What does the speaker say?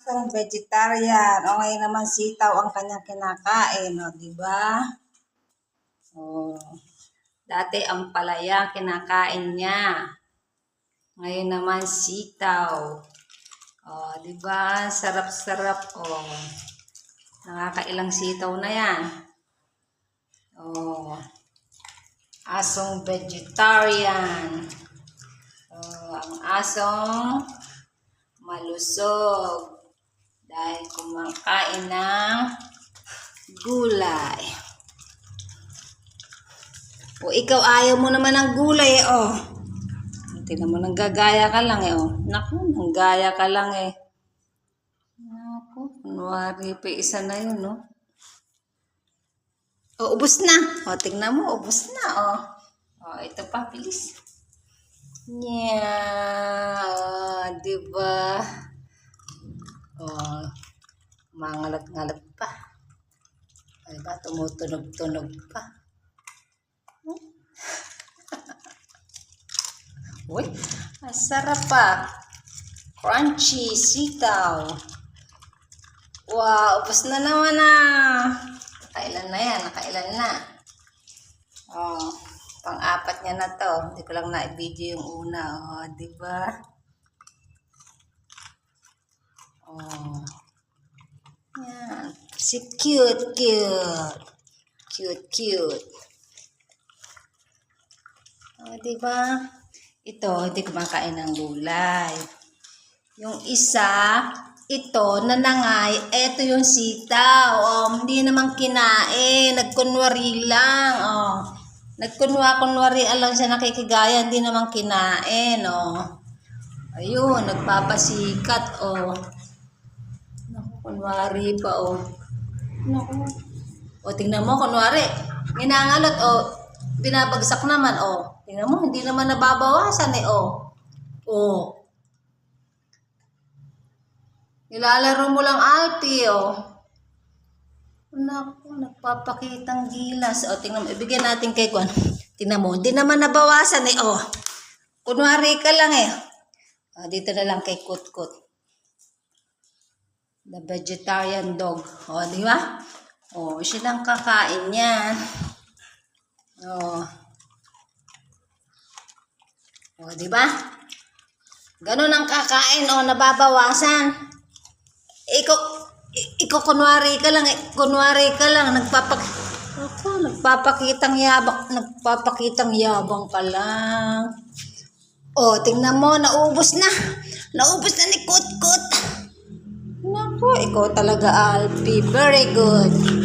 Asong vegetarian. O ngayon naman sitaw ang kanyang kinakain. O, diba? O, dati ang palaya kinakain niya. Ngayon naman sitaw. O, diba? Sarap-sarap. O, nakakailang sitaw na yan. O, asong vegetarian. O, ang asong malusog dahil kumakain ng gulay. O, ikaw ayaw mo naman ng gulay eh, oh. Tingnan mo, nanggagaya ka lang eh, oh. Naku, nanggaya ka lang eh. Naku, kunwari pa isa na yun, no? O, ubos na. O, tingnan mo, ubos na, oh. O, ito pa, bilis. Yeah, diba? Oh, mangalat-ngalat pa. Diba? Tumutunog-tunog pa. Uy, masarap pa. Crunchy sitaw. Wow, ubos na naman ah. Nakailan na yan, nakailan na. Oh. Pang-apat niya na to. Hindi ko lang na-video yung una. O, diba? O. Yan. Si cute, cute. Cute, cute. O, diba? Ito, hindi kumakain ng gulay. Yung isa, ito, nanangay. Ito yung sitaw. O, hindi naman kinain. Nagkunwari lang. O. Nagkunwari lang siya nakikigaya, hindi naman kinain, oh. Ayun, nagpapasikat, oh. Naku, kunwari pa, oh. Naku. O, tingnan mo, kunwari. Minangalot, oh. Binabagsak naman, oh. Tingnan mo, hindi naman nababawasan, eh, oh. Oh. Nilalaro mo lang, Alpi, oh. Naku, nagpapakitang gilas. O, tingnan mo. Ibigyan natin kay Kwan. Tingnan mo. Hindi naman nabawasan eh. O, kunwari ka lang eh. O, dito na lang kay Kutkut. The vegetarian dog. O, di ba? O, siya lang kakain yan. O. O, di ba? Ganun ang kakain. O, nababawasan. Ikaw kunwari ka lang, nagpapakitang yabang ka lang. O, tingnan mo, naubos na ni Kutkut. Naku, ikaw talaga, Alpi, very good.